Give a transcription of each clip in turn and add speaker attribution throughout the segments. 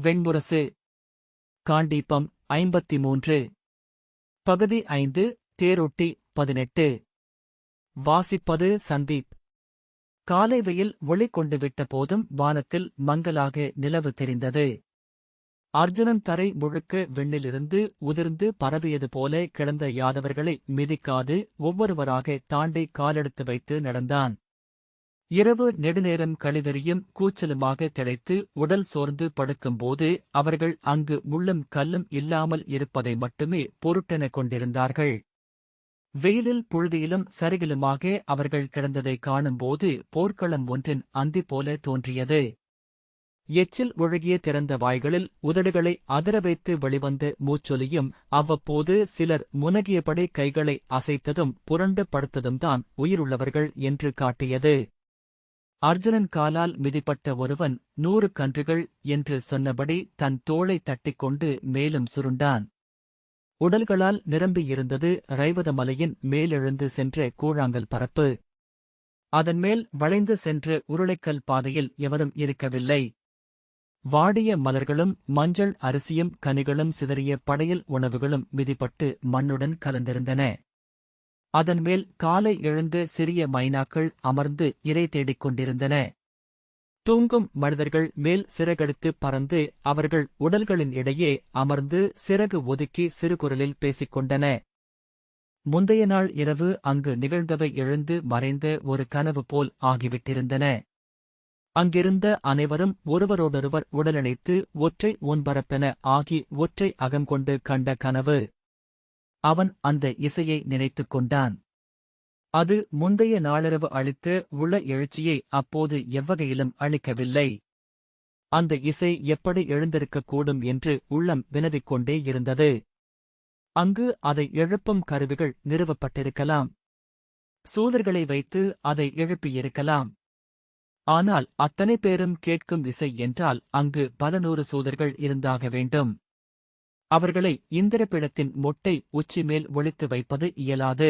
Speaker 1: வெண்முரசு. காண்டீபம் 53. பகுதி 5. தேரொட்டி 18. வாசிப்பது சந்தீப். காலை வெயில் ஒளி கொண்டு விட்ட போதும் வானத்தில் மங்கலாக நிலவு தெரிந்தது. அர்ஜுனன் தரை முழுக்க விண்ணிலிருந்து உதிர்ந்து பரவியது போல கிடந்த யாதவர்களை மிதிக்காது ஒவ்வொருவராக தாண்டி காலெடுத்து வைத்து நடந்தான். இரவு நெடுநேரம் கழிதறியும் கூச்சலுமாக திளைத்து உடல் சோர்ந்து படுக்கும்போது அவர்கள் அங்கு முள்ளும் கல்லும் இல்லாமல் இருப்பதை மட்டுமே பொருட்டெனக் கொண்டிருந்தார்கள். வெயிலில் புழுதியிலும் சரிகிலுமாக அவர்கள் கிடந்ததை காணும்போது போர்க்களம் ஒன்றின் அந்தி போல தோன்றியது. எச்சில் ஒழுகிய திறந்த வாய்களில் உதடுகளை அதிர வைத்து வெளிவந்த மூச்சொலியும் அவ்வப்போது சிலர் முனகியபடி கைகளை அசைத்ததும் புரண்டு படுத்ததும்தான் உயிருள்ளவர்கள் என்று காட்டியது. அர்ஜுனன் காலால் மிதிப்பட்ட ஒருவன் 100 கன்றுகள் என்று சொன்னபடி தன் தோளை தட்டிக்கொண்டு மேலும் சுருண்டான். உடல்களால் நிரம்பியிருந்தது ரைவதமலையின் மேலெழுந்து சென்ற கூழாங்கல் பரப்பு. அதன்மேல் வளைந்து சென்ற உருளைக்கல் பாதையில் எவரும் இருக்கவில்லை. வாடிய மலர்களும் மஞ்சள் அரிசியும் கனிகளும் சிதறிய படையல் உணவுகளும் மிதிப்பட்டு மண்ணுடன் கலந்திருந்தன. அதன்மேல் காலை எழுந்த சிறிய மைனாக்கள் அமர்ந்து இரை தேடிக் கொண்டிருந்தன. தூங்கும் மனிதர்கள் மேல் சிறகடித்து பறந்து அவர்கள் உடல்களின் இடையே அமர்ந்து சிறகு ஒதுக்கி சிறுகுரலில் பேசிக்கொண்டன. முந்தைய நாள் இரவு அங்கு நிகழ்ந்தவை எழுந்து மறைந்த ஒரு கனவு போல் ஆகிவிட்டிருந்தன. அங்கிருந்த அனைவரும் ஒருவரோடொருவர் உடலணைத்து ஒற்றை ஊன்பரப்பென ஆகி ஒற்றை அகங்கொண்டு கண்ட கனவு. அவன் அந்த இசையை நினைத்துக் கொண்டான். அது முந்தைய நாளிரவு அளித்த உள எழுச்சியை அப்போது எவ்வகையிலும் அளிக்கவில்லை. அந்த இசை எப்படி எழுந்திருக்கக்கூடும் என்று உள்ளம் வினவிக் கொண்டே இருந்தது. அங்கு அதை எழுப்பும் கருவிகள் நிறுவப்பட்டிருக்கலாம். சூதர்களை வைத்து அதை எழுப்பியிருக்கலாம். ஆனால் அத்தனை பேரும் கேட்கும் இசை என்றால் அங்கு பல 100 சூதர்கள் இருந்தாக வேண்டும். அவர்களை இந்திரபீடத்தின் மொட்டை உச்சி மேல் ஒளித்து வைப்பது இயலாது.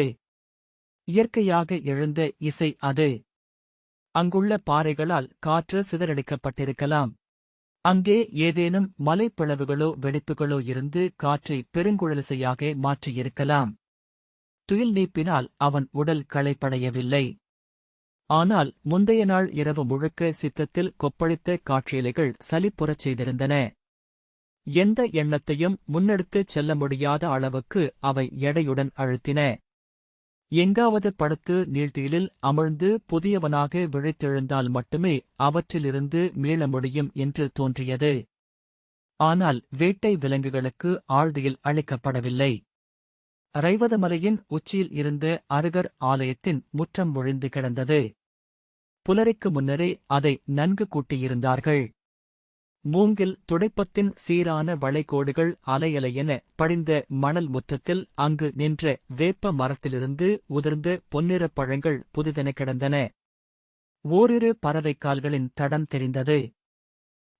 Speaker 1: இயற்கையாக எழுந்த இசை அது. அங்குள்ள பாறைகளால் காற்று சிதறடிக்கப்பட்டிருக்கலாம். அங்கே ஏதேனும் மலைப்பிளவுகளோ வெடிப்புகளோ இருந்து காற்றை பெருங்குழலிசையாக மாற்றியிருக்கலாம். துயில் நீப்பினால் அவன் உடல் களைப்படையவில்லை. ஆனால் முந்தைய நாள் இரவு முழுக்க சித்தத்தில் கொப்பளித்த காற்றியலைகள் சலிப்புறச் செய்திருந்தன. எந்த எண்ணத்தையும் முன்னெடுத்துச் செல்ல முடியாத அளவுக்கு அவை எடையுடன் அழுத்தின. எங்காவது படுத்து நீழ்த்தியிலில் அமிழ்ந்து புதியவனாக விழித்தெழுந்தால் மட்டுமே அவற்றிலிருந்து மீள முடியும் என்று தோன்றியது. ஆனால் வேட்டை விலங்குகளுக்கு ஆழ்தியில் அளிக்கப்படவில்லை. ரைவதமலையின் உச்சியில் இருந்த அருகர் ஆலயத்தின் முற்றம் ஒழிந்து கிடந்தது. புலரிக்கு முன்னரே அதை நன்கு கூட்டியிருந்தார்கள். மூங்கில் துடைப்பத்தின் சீரான வளைகோடுகள் அலையலையென படிந்த மணல் முற்றத்தில் அங்கு நின்ற வேப்ப மரத்திலிருந்து உதிர்ந்த பொன்னிறப் பழங்கள் புதிதென கிடந்தன. ஓரிரு பறவைக்கால்களின் தடம் தெரிந்தது.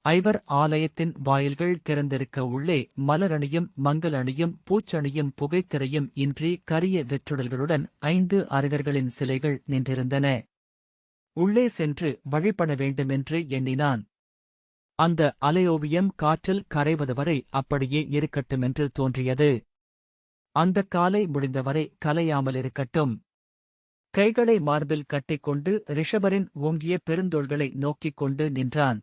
Speaker 1: ஐவர் ஆலயத்தின் வாயில்கள் திறந்திருக்க உள்ளே மலரணியும் மங்கலணியும் பூச்சணியும் புகைத்திரையும் இன்றி கரிய வெற்றுடல்களுடன் 5 அருகர்களின் சிலைகள் நின்றிருந்தன. உள்ளே சென்று வழிபட வேண்டுமென்று எண்ணினான். அந்த அலையோவியம் காற்றில் கரைவதுவரை அப்படியே இருக்கட்டுமென்று தோன்றியது. அந்தக் காலை முடிந்தவரை கலையாமலிருக்கட்டும். கைகளை மார்பில் கட்டிக்கொண்டு ரிஷபரின் ஓங்கிய பெருந்தோள்களை நோக்கிக் கொண்டு நின்றான்.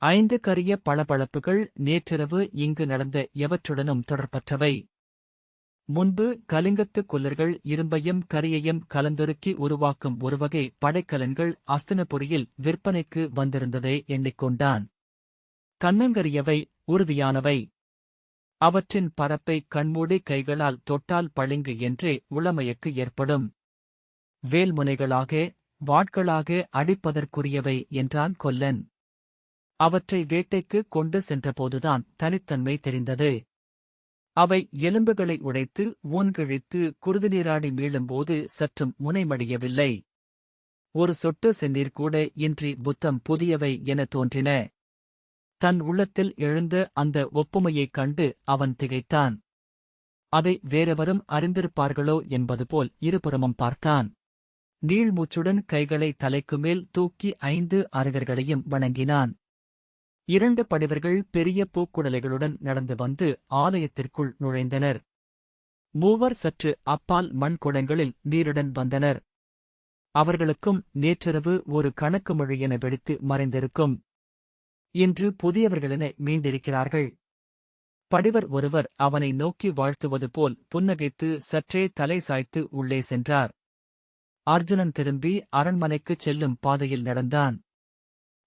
Speaker 1: 5 கரிய பளபளப்புகள் நேற்றிரவு இங்கு நடந்த எவற்றுடனும் தொடர்பற்றவை. முன்பு கலிங்கத்துக் கொல்லர்கள் இரும்பையும் கரியையும் கலந்தொருக்கி உருவாக்கும் ஒருவகை படைக்கலன்கள் அஸ்தினபுரியில் விற்பனைக்கு வந்திருந்ததை எண்ணிக்கொண்டான். கன்னங்கரியவை, உறுதியானவை. அவற்றின் பரப்பை கண்மூடி கைகளால் தொட்டால் பளிங்கு என்றே உளமயக்கு ஏற்படும். வேல்முனைகளாக வாட்களாக அடிப்பதற்குரியவை என்றான் கொல்லன். அவற்றை வேட்டைக்கு கொண்டு சென்றபோதுதான் தனித்தன்மை தெரிந்தது. அவை எலும்புகளை உடைத்து ஊன்கிழித்து குருதிநீராடி மீளும்போது சற்றும் முனைமடியவில்லை. ஒரு சொட்டு செந்நீர் கூட இன்றி புத்தம் புதியவை என தோன்றின. தன் உள்ளத்தில் எழுந்த அந்த ஒப்புமையைக் கண்டு அவன் திகைத்தான். அதை வேறெவரும் அறிந்திருப்பார்களோ என்பது போல் இருபுறமும் பார்த்தான். நீள்மூச்சுடன் கைகளை தலைக்குமேல் தூக்கி 5 அருகர்களையும் வணங்கினான். 2 படைவர்கள் பெரிய பூக்குடலைகளுடன் நடந்து வந்து ஆலயத்திற்குள் நுழைந்தனர். 3 சற்று அப்பால் மண்குடங்களில் நீருடன் வந்தனர். அவர்களுக்கும் நேற்றிரவு ஒரு கணக்கு மொழி என வெடித்து மறைந்திருக்கும். இன்று புதியவர்களென மீண்டிருக்கிறார்கள். படிவர் ஒருவர் அவனை நோக்கி வாழ்த்துவது போல் புன்னகைத்து சற்றே தலை சாய்த்து உள்ளே சென்றார். அர்ஜுனன் திரும்பி அரண்மனைக்குச் செல்லும் பாதையில் நடந்தான்.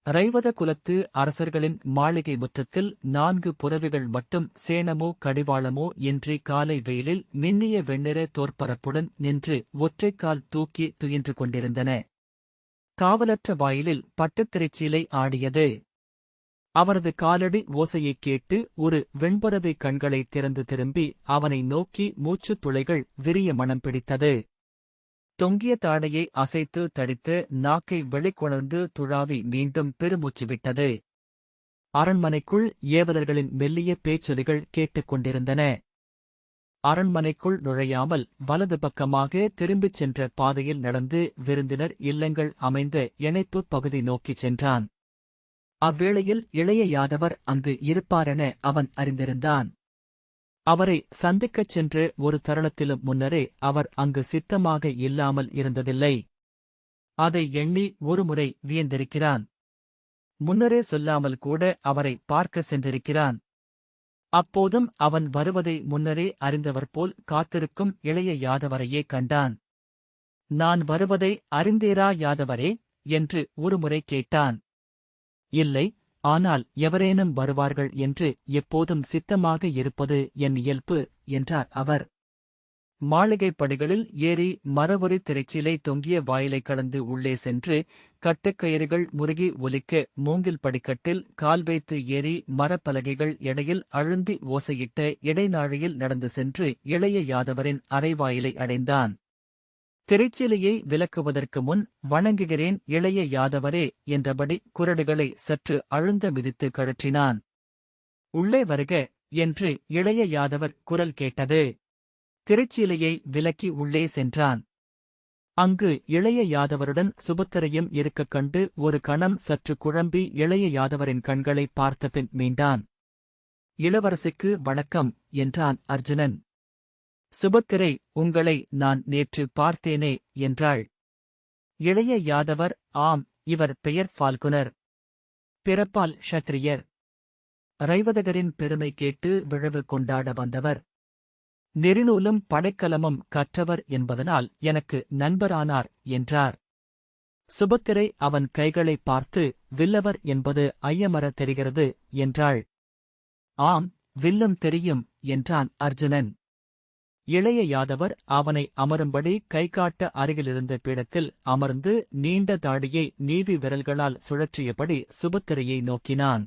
Speaker 1: ரைவத குலத்து அரசர்களின் மாளிகை முற்றத்தில் 4 புறவிகள் மட்டும் சேணமோ கடிவாளமோ இன்றி காலை வெயிலில் மின்னிய வெண்ணிற தோற்பரப்புடன் நின்று ஒற்றைக்கால் தூக்கி துயின்று கொண்டிருந்தன. காவலற்ற வாயிலில் பட்டுத்திரைச்சீலை ஆடியது. அவரது காலடி ஓசையைக் கேட்டு ஒரு வெண்பறவை கண்களைத் திறந்து திரும்பி அவனை நோக்கி மூச்சுத் துளைகள் விரிய மனம் பிடித்தது. தொங்கிய தாடையை அசைத்து தடித்து நாக்கை வெளிக்கொணர்ந்து துழாவி மீண்டும் பெருமூச்சு விட்டது. அரண்மனைக்குள் ஏவலர்களின் மெல்லிய பேச்சொலிகள் கேட்டுக் கொண்டிருந்தன. அரண்மனைக்குள் நுழையாமல் வலது பக்கமாக திரும்பிச் சென்ற பாதையில் நடந்து விருந்தினர் இல்லங்கள் அமைந்த இணைப்புப் பகுதி நோக்கிச் சென்றான். அவ்வேளையில் இளைய யாதவர் அங்கு இருப்பாரென அவன் அறிந்திருந்தான். அவரை சந்திக்கச் சென்று ஒரு தருணத்திலும் முன்னரே அவர் அங்கு சித்தமாக இல்லாமல் இருந்ததில்லை. அதை எண்ணி ஒருமுறை வியந்திருக்கிறான். முன்னரே சொல்லாமல் கூட அவரை பார்க்க சென்றிருக்கிறான். அப்போதும் அவன் வருவதை முன்னரே அறிந்தவர் போல் காத்திருக்கும் இளைய யாதவரையே கண்டான். நான் வருவதை அறிந்தீரா யாதவரே என்று ஒருமுறை கேட்டான். இல்லை, ஆனால் எவரேனும் வருவார்கள் என்று எப்போதும் சித்தமாக இருப்பது என் இயல்பு என்றார் அவர். மாளிகைப் படிகளில் ஏறி மரவொரி திரைச்சீலை தொங்கிய வாயிலைக் கடந்து உள்ளே சென்று கட்டுக்கயிறுகள் முருகி ஒலிக்க மூங்கில் படிக்கட்டில் கால் வைத்து ஏறி மரப்பலகைகள் எடையில் அழுந்தி ஓசையிட்ட இடைநாழியில் நடந்து சென்று இளைய யாதவரின் அறைவாயிலை அடைந்தான். திரைச்சீலையை விலக்குவதற்கு முன் வணங்குகிறேன் இளைய யாதவரே என்றபடி குரடுகளை சற்று அழுந்த மிதித்து கழற்றினான். உள்ளே வருக என்று இளைய யாதவர் குரல் கேட்டது. திரைச்சீலையை விலக்கி உள்ளே சென்றான். அங்கு இளைய யாதவருடன் சுபத்திரையும் இருக்கக் கண்டு ஒரு கணம் சற்று குழம்பி இளைய யாதவரின் கண்களை பார்த்தபின் மீண்டான். இளவரசிக்கு வணக்கம் என்றான் அர்ஜுனன். சுபத்திரை, உங்களை நான் நேற்று பார்த்தேனே என்றாள். இளைய யாதவர், ஆம், இவர் பெயர் ஃபால்குனர். பிறப்பால் ஷத்ரியர். ரைவதகரின் பெருமை கேட்டு விழவு கொண்டாட வந்தவர். நெறிநூலும் படைக்கலமும் கற்றவர் என்பதனால் எனக்கு நண்பரானார் என்றார். சுபத்திரை அவன் கைகளை பார்த்து வில்லவர் என்பது ஐயமற தெரிகிறது என்றாள். ஆம், வில்லும் தெரியும் என்றான் அர்ஜுனன். இளைய யாதவர் அவனை அமரும்படி கைகாட்ட அருகிலிருந்த பீடத்தில் அமர்ந்து நீண்ட தாடியை நீவி விரல்களால் சுழற்றியபடி சுபத்திரையை நோக்கினான்.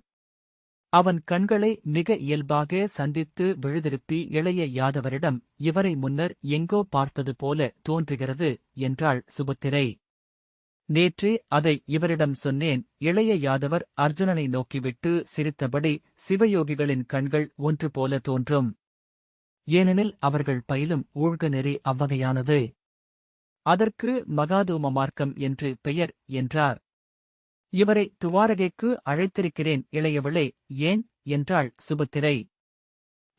Speaker 1: அவன் கண்களை மிக இயல்பாக சந்தித்து விழுதிருப்பி இளைய யாதவரிடம், இவரை முன்னர் எங்கோ பார்த்தது போல தோன்றுகிறது என்றாள் சுபத்திரை. நேற்றே அதை இவரிடம் சொன்னேன். இளைய யாதவர் அர்ஜுனனை நோக்கிவிட்டு சிரித்தபடி, சிவயோகிகளின் கண்கள் ஒன்று போல தோன்றும். ஏனெனில் அவர்கள் பயிலும் ஊழ்க நெறி அவ்வகையானது. அதற்கு மகாதூம மார்க்கம் என்று பெயர் என்றார். இவரை துவாரகைக்கு அழைத்திருக்கிறேன் இளையவளே, ஏன் என்றாள் சுபத்திரை.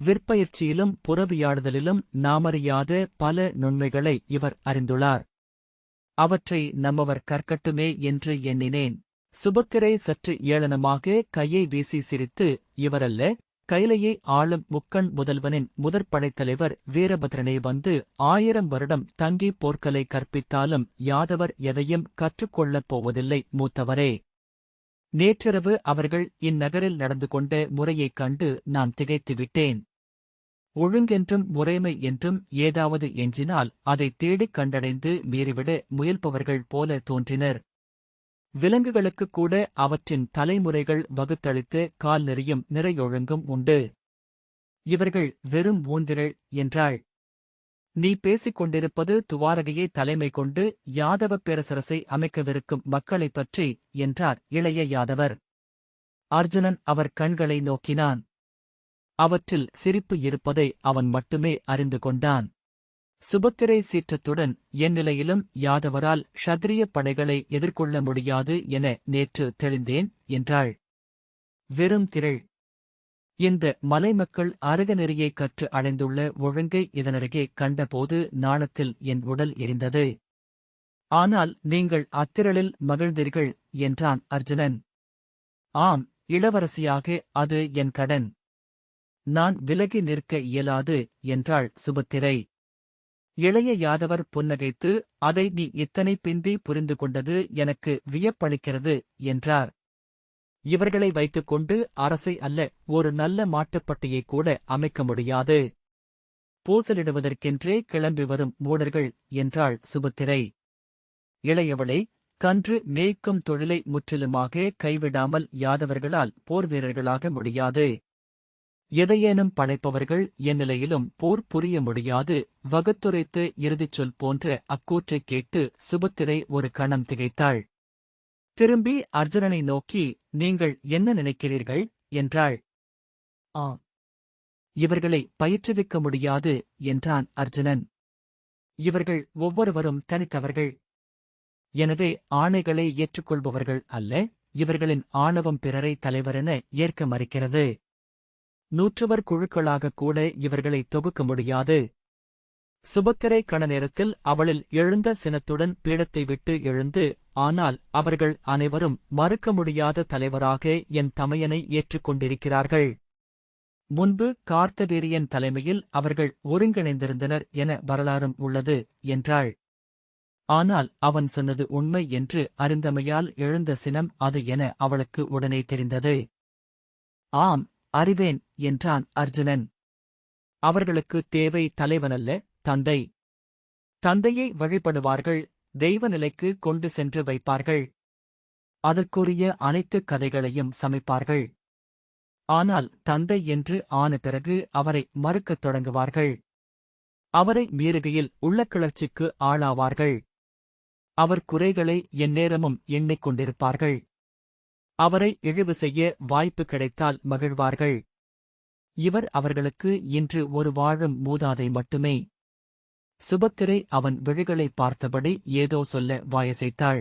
Speaker 1: விற்பயிற்சியிலும் புறவியாடுதலிலும் நாமறியாத பல நுண்மைகளை இவர் அறிந்துள்ளார். அவற்றை நம்மவர் கற்கட்டுமே என்று எண்ணினேன். சுபத்திரை சற்று ஏளனமாக கையை வீசி சிரித்து, இவரல்ல, கைலையை ஆளும் முக்கண் முதல்வனின் முதற்படைத்தலைவர் வீரபத்ரனே வந்து 1000 வருடம் தங்கி போர்க்கலை கற்பித்தாலும் யாதவர் எதையும் கற்றுக்கொள்ளப் போவதில்லை மூத்தவரே. நேற்றிரவு அவர்கள் இந்நகரில் நடந்து கொண்ட முறையைக் கண்டு நான் திகைத்துவிட்டேன். ஒழுங்கென்றும் முறைமை என்றும் ஏதாவது எஞ்சினால் அதைத் தேடிக் கண்டடைந்து மீறிவிட முயல்பவர்கள் போல தோன்றினர். விலங்குகளுக்குக் கூட அவற்றின் தலைமுறைகள் வகுத்தளித்து கால் நெறியும் நிறையொழுங்கும் உண்டு. இவர்கள் வெறும் ஊந்திரள் என்றாள். நீ பேசிக் கொண்டிருப்பது துவாரகையை தலைமை கொண்டு யாதவப் பேரரசை அமைக்கவிருக்கும் மக்களைப் பற்றி என்றார் இளைய யாதவர். அர்ஜுனன் அவர் கண்களை நோக்கினான். அவற்றில் சிரிப்பு இருப்பதை அவன் மட்டுமே அறிந்து கொண்டான். சுபத்திரை சீற்றத்துடன், என் நிலையிலும் யாதவரால் க்ஷத்ரிய படைகளை எதிர்கொள்ள முடியாது என நேற்று தெளிந்தேன் என்றாள். வெறும் திரள். இந்த மலைமக்கள் அருகநெறியை கற்று அடைந்துள்ள ஒழுங்கை இதனருகே கண்டபோது நாணத்தில் என் உடல் எரிந்தது. ஆனால் நீங்கள் அத்திரளில் மகிழ்ந்தீர்கள் என்றான் அர்ஜுனன். ஆம், இளவரசியாக அது என் கடன். நான் விலகி நிற்க இயலாது என்றாள் சுபத்திரை. இளைய யாதவர் புன்னகைத்து, அதை நீ இத்தனை பிந்தி புரிந்து கொண்டது எனக்கு வியப்பளிக்கிறது என்றார். இவர்களை வைத்துக்கொண்டு அரசை அல்ல, ஒரு நல்ல மாட்டுப்பட்டியை கூட அமைக்க முடியாது. பூசலிடுவதற்கென்றே கிளம்பி வரும் மூடர்கள் என்றாள் சுபத்திரை. இளையவளே, கன்று மேய்க்கும் தொழிலை முற்றிலுமாக கைவிடாமல் யாதவர்களால் போர் வீரர்களாக முடியாது. எதையேனும் படைப்பவர்கள் எந்நிலையிலும் போர் புரிய முடியாது. வகுத்துரைத்து இறுதிச் சொல் போன்ற அக்கூற்றைக் கேட்டு சுபத்திரை ஒரு கணம் திகைத்தாள். திரும்பி அர்ஜுனனை நோக்கி, நீங்கள் என்ன நினைக்கிறீர்கள் என்றாள். ஆம், இவர்களை பயிற்றுவிக்க முடியாது என்றான் அர்ஜுனன். இவர்கள் ஒவ்வொருவரும் தனித்தவர்கள். எனவே ஆணைகளை ஏற்றுக்கொள்பவர்கள் அல்ல. இவர்களின் ஆணவம் பிறரை தலைவரென ஏற்க மறுக்கிறது. 100 குழுக்களாகக் கூட இவர்களை தொகுக்க முடியாது. சுபத்திரை கண நேரத்தில் அவளில் எழுந்த சினத்துடன் பீடத்தை விட்டு எழுந்து, ஆனால் அவர்கள் அனைவரும் மறுக்க முடியாத தலைவராக என் தமையனை ஏற்றுக்கொண்டிருக்கிறார்கள். முன்பு கார்த்தவீரியன் தலைமையில் அவர்கள் ஒருங்கிணைந்திருந்தனர் என வரலாறும் உள்ளது என்றாள். ஆனால் அவன் சொன்னது உண்மை என்று அறிந்தமையால் எழுந்த சினம் அது என அவளுக்கு உடனே தெரிந்தது. ஆம், அறிவேன் என்றான் அர்ஜுனன். அவர்களுக்கு தேவை தலைவனல்ல, தந்தை. தந்தையை வழிபடுவார்கள், தெய்வ நிலைக்கு கொண்டு சென்று வைப்பார்கள். அதற்குரிய அனைத்து கதைகளையும் சமைப்பார்கள். ஆனால் தந்தை என்று ஆன பிறகு அவரை மறுக்கத் தொடங்குவார்கள். அவரை மீறுகையில் உள்ள கிளர்ச்சிக்கு ஆளாவார்கள். அவர் குறைகளை எந்நேரமும் எண்ணிக்கொண்டிருப்பார்கள். அவரை இழிவு செய்ய வாய்ப்பு கிடைத்தால் மகிழ்வார்கள். இவர் அவர்களுக்கு இன்று ஒரு வாழும் மூதாதை மட்டுமே. சுபத்திரை அவன் விழிகளை பார்த்தபடி ஏதோ சொல்ல வாயசைத்தாள்.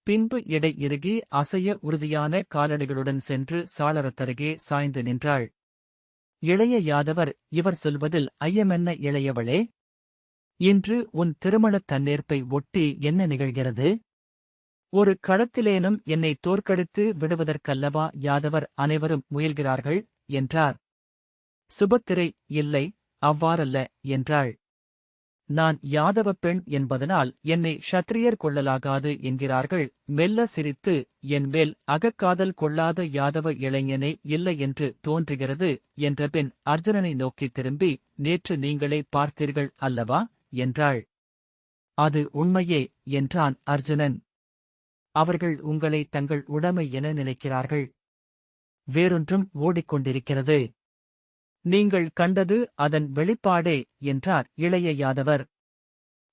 Speaker 1: பின்பு இடை இறுகி அசைய உறுதியான காலடிகளுடன் சென்று சாளரத்தருகே சாய்ந்து நின்றாள். இளைய யாதவர், இவர் சொல்வதில் ஐயமென்ன இளையவளே? இன்று உன் திருமணத் தன்னேற்பை ஒட்டி என்ன நிகழ்கிறது? ஒரு களத்திலேனும் என்னை தோற்கடித்து விடுவதற்கல்லவா யாதவர் அனைவரும் முயல்கிறார்கள் என்றார். சுபத்திரை, இல்லை, அவ்வாறல்ல என்றாள். நான் யாதவ பெண் என்பதனால் என்னை க்ஷத்திரியர் கொள்ளலாகாது என்கிறார்கள். மெல்ல சிரித்து, என் மேல் அகக்காதல் கொள்ளாத யாதவ இளைஞனே இல்லை என்று தோன்றுகிறது என்றபின் அர்ஜுனனை நோக்கி திரும்பி, நேற்று நீங்களே பார்த்தீர்கள் அல்லவா என்றாள். அது உண்மையே என்றான் அர்ஜுனன். அவர்கள் உங்களை தங்கள் உடைமை என நினைக்கிறார்கள். வேறொன்றும் ஓடிக்கொண்டிருக்கிறது. நீங்கள் கண்டது அதன் வெளிப்பாடே என்றார் இளைய யாதவர்.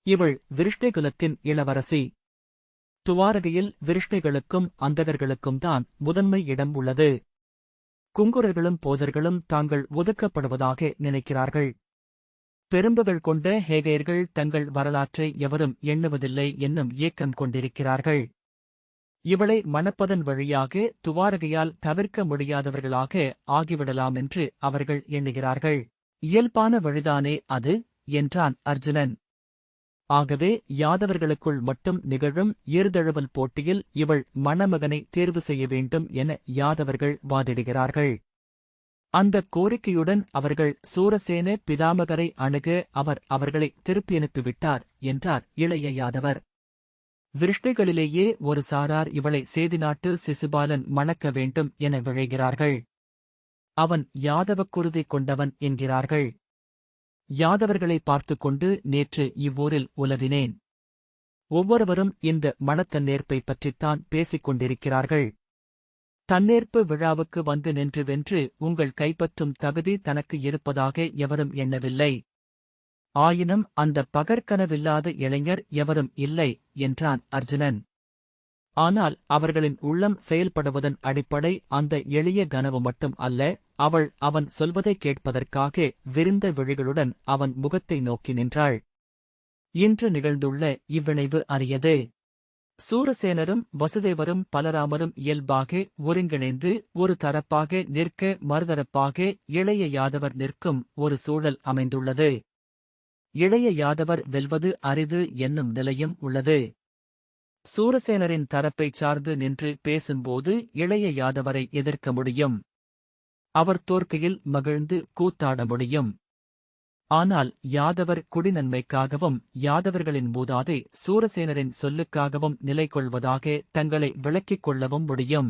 Speaker 1: இவள் விருஷ்ணிகுலத்தின் இளவரசி. துவாரகையில் விருஷ்ணிகளுக்கும் அந்தகர்களுக்கும் தான் முதன்மை இடம் உள்ளது. குங்குரர்களும் போதர்களும் தாங்கள் ஒதுக்கப்படுவதாக நினைக்கிறார்கள். பெரும்புகள் கொண்ட ஹேகையர்கள் தங்கள் வரலாற்றை எவரும் எண்ணுவதில்லை என்னும் ஏக்கம் கொண்டிருக்கிறார்கள். இவளை மணப்பதன் வழியாக துவாரகையால் தவிர்க்க முடியாதவர்களாக ஆகிவிடலாமென்று அவர்கள் எண்ணுகிறார்கள். இயல்பான வழிதானே அது என்றான் அர்ஜுனன். ஆகவே யாதவர்களுக்குள் மட்டும் நிகழும் ஏறுதழுவல் போட்டியில் இவள் மணமகனை தேர்வு செய்ய வேண்டும் என யாதவர்கள் வாதிடுகிறார்கள். அந்த கோரிக்கையுடன் அவர்கள் சூரசேன பிதாமகரை அணுக அவர் அவர்களை திருப்பியனுப்பிவிட்டார் என்றார் இளைய யாதவர். விருஷ்ணிகளிலேயே ஒரு சாரார் இவளை சேதிநாட்டு சிசுபாலன் மணக்க வேண்டும் என விழைகிறார்கள். அவன் யாதவக் குருதி கொண்டவன் என்கிறார்கள். யாதவர்களை பார்த்துக்கொண்டு நேற்று இவ்வூரில் உலவினேன். ஒவ்வொருவரும் இந்த மணத்தன்னேற்பை பற்றித்தான் பேசிக் கொண்டிருக்கிறார்கள். தன்னேற்பு விழாவுக்கு வந்து நின்று வென்று உங்கள் கைப்பற்றும் தகுதி தனக்கு இருப்பதாக எவரும் எண்ணவில்லை. ஆயினும் அந்த பகற்கனவில்லாத இளைஞர் எவரும் இல்லை என்றான் அர்ஜுனன். ஆனால் அவர்களின் உள்ளம் செயல்படுவதன் அடிப்படை அந்த எளிய கனவு மட்டும் அல்ல. அவன் சொல்வதைக் கேட்பதற்காக விரிந்த விழிகளுடன் அவன் முகத்தை நோக்கி நின்றாள். இன்று நிகழ்ந்துள்ள இவ்விளைவு அரியது. சூரசேனரும் வசுதேவரும் பலராமரும் இயல்பாக ஒருங்கிணைந்து ஒரு தரப்பாக நிற்க மறுதரப்பாக இளைய யாதவர் நிற்கும் ஒரு சூழல் அமைந்துள்ளது. இளைய யாதவர் வெல்வது அரிது என்னும் நிலையும் உள்ளது. சூரசேனரின் தரப்பைச் சார்ந்து நின்று பேசும்போது இளைய யாதவரை எதிர்க்க முடியும். அவர் தோற்கையில் மகிழ்ந்து கூத்தாட முடியும். ஆனால் யாதவர் குடிநன்மைக்காகவும் யாதவர்களின் மூதாதை சூரசேனரின் சொல்லுக்காகவும் நிலை கொள்வதாக தங்களை விளக்கிக் கொள்ளவும் முடியும்.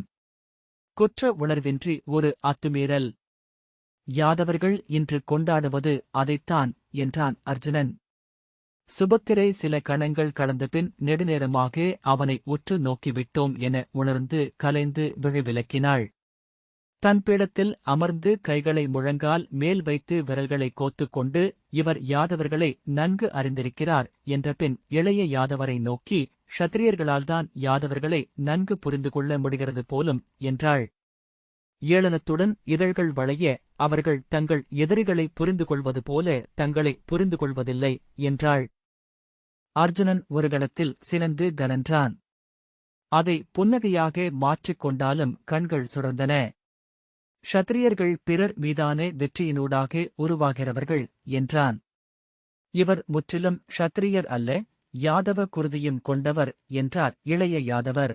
Speaker 1: குற்ற உணர்வின்றி ஒரு அத்துமீறல். யாதவர்கள் இன்று கொண்டாடுவது அதைத்தான் என்றான் அர்ஜுனன். சுபத்திரை சில கணங்கள் கடந்தபின் நெடுநேரமாக அவனை உற்று நோக்கிவிட்டோம் என உணர்ந்து கலைந்து விழிவிலக்கினாள். தன் பீடத்தில் அமர்ந்து கைகளை முழங்கால் மேல் வைத்து விரல்களை கோத்துக்கொண்டு இவர் யாதவர்களை நன்கு அறிந்திருக்கிறார் என்றபின் இளைய யாதவரை நோக்கி, க்ஷத்திரியர்களால்தான் யாதவர்களை நன்கு புரிந்து கொள்ள முடிகிறது போலும் என்றாள். ஏளனத்துடன் இதழ்கள் வளைய, அவர்கள் தங்கள் எதிரிகளை புரிந்து கொள்வது போல தங்களை புரிந்து கொள்வதில்லை என்றாள். அர்ஜுனன் ஒரு கணத்தில் சினந்து கனன்றான். அதை புன்னகையாக மாற்றிக் கொண்டாலும் கண்கள் சுடர்ந்தன. க்ஷத்திரியர்கள் பிறர் மீதான வெற்றியினூடாக உருவாகிறவர்கள் என்றான். இவர் முற்றிலும் க்ஷத்திரியர் அல்ல, யாதவ குருதியும் கொண்டவர் என்றார் இளைய யாதவர்.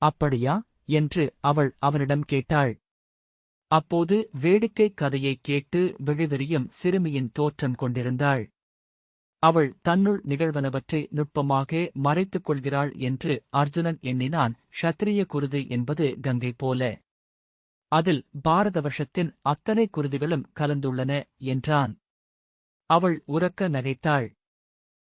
Speaker 1: அப்படியா என்று அவள் அவனிடம் கேட்டாள். அப்போது வேடிக்கை கதையைக் கேட்டு விழிவிரியும் சிறுமியின் தோற்றம் கொண்டிருந்தாள். அவள் தன்னுள் நிகழ்வனவற்றை நுட்பமாக மறைத்துக் கொள்கிறாள் என்று அர்ஜுனன் எண்ணினான். க்ஷத்திரிய குருதி என்பது கங்கை போல. அதில் பாரத வருஷத்தின் அத்தனை குருதிகளும் கலந்துள்ளன என்றான். அவள் உரக்க நகைத்தாள்.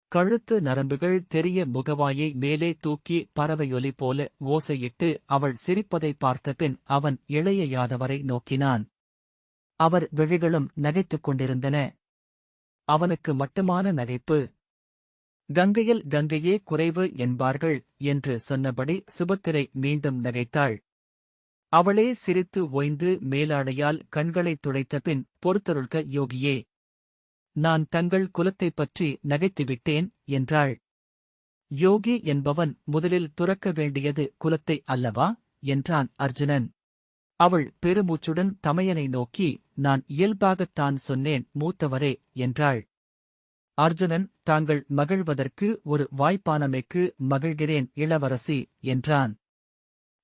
Speaker 1: கழுத்து நரம்புகள் தெரிய முகவாயை மேலே தூக்கி பறவையொலி போல ஓசையிட்டு அவள் சிரிப்பதை பார்த்தபின் அவன் இளைய யாதவரை நோக்கினான். அவர் விழிகளும் நகைத்துக் கொண்டிருந்தன. அவனுக்கு மட்டுமான நகைப்பு. கங்கையில் கங்கையே குறைவு என்பார்கள் என்று சொன்னபடி சுபத்திரை மீண்டும் நகைத்தாள். அவளே சிரித்து ஓய்ந்து மேலாடையால் கண்களைத் துடைத்தபின், பொறுத்தருள்க யோகியே, நான் தங்கள் குலத்தைப் பற்றி நகைத்துவிட்டேன் என்றாள். யோகி என்பவன் முதலில் துறக்க வேண்டியது குலத்தை அல்லவா என்றான் அர்ஜுனன். அவள் பெருமூச்சுடன் தமையனை நோக்கி, நான் இயல்பாகத்தான் சொன்னேன் மூத்தவரே என்றாள். அர்ஜுனன், தாங்கள் மகிழ்வதற்கு ஒரு வாய்ப்பானமைக்கு மகிழ்கிறேன் இளவரசி என்றான்.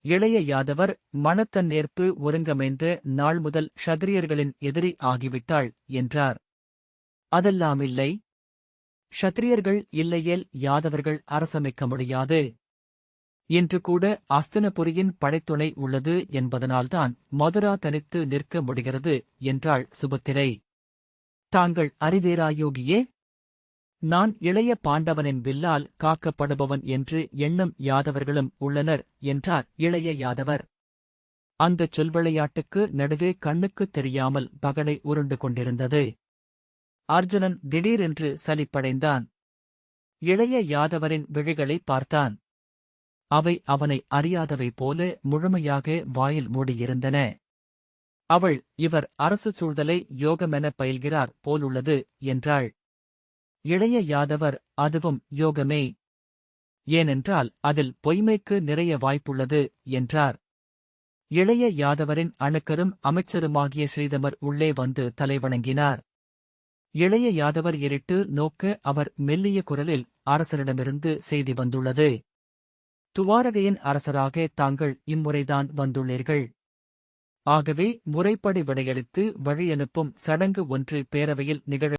Speaker 1: இளைய யாதவர், மணத்தன்னேற்பு ஒருங்கமைந்த நாள் முதல் க்ஷத்திரியர்களின் எதிரி ஆகிவிட்டாள் என்றார். அதெல்லாமில்லை. க்ஷத்திரியர்கள் இல்லையேல் யாதவர்கள் அரசமைக்க முடியாது. இன்று கூட அஸ்தினபுரியின் படைத்துணை உள்ளது என்பதனால்தான் மதுரா தனித்து நிற்க முடிகிறது என்றாள் சுபத்திரை. தாங்கள் அறிவீராயோகியே? நான் இளைய பாண்டவனின் வில்லால் காக்கப்படுபவன் என்று எண்ணும் யாதவர்களும் உள்ளனர் என்றார் இளைய யாதவர். அந்தச் சொல்விளையாட்டுக்கு நடுவே கண்ணுக்குத் தெரியாமல் பகடை உருண்டு கொண்டிருந்தது. அர்ஜுனன் திடீரென்று சலிப்படைந்தான். இளைய யாதவரின் விழிகளை பார்த்தான். அவை அவனை அறியாதவை போல முழுமையாக வாயில் மூடியிருந்தன. அவள், இவர் அரசு சூழ்தலை யோகமென பயில்கிறார் போலுள்ளது என்றாள். இளைய யாதவர், அதுவும் யோகமே. ஏனென்றால் அதில் பொய்மைக்கு நிறைய வாய்ப்புள்ளது என்றார். இளைய யாதவரின் அணுக்கரும் அமைச்சருமாகிய ஸ்ரீதமர் உள்ளே வந்து தலைவணங்கினார். இளைய யாதவர் இருட்டு நோக்க அவர் மெல்லிய குரலில், அரசரிடமிருந்து செய்தி வந்துள்ளது. துவாரகையின் அரசராக தாங்கள் இம்முறைதான் வந்துள்ளீர்கள். ஆகவே முறைப்படி விடையளித்து வழியனுப்பும் சடங்கு ஒன்று பேரவையில் நிகழ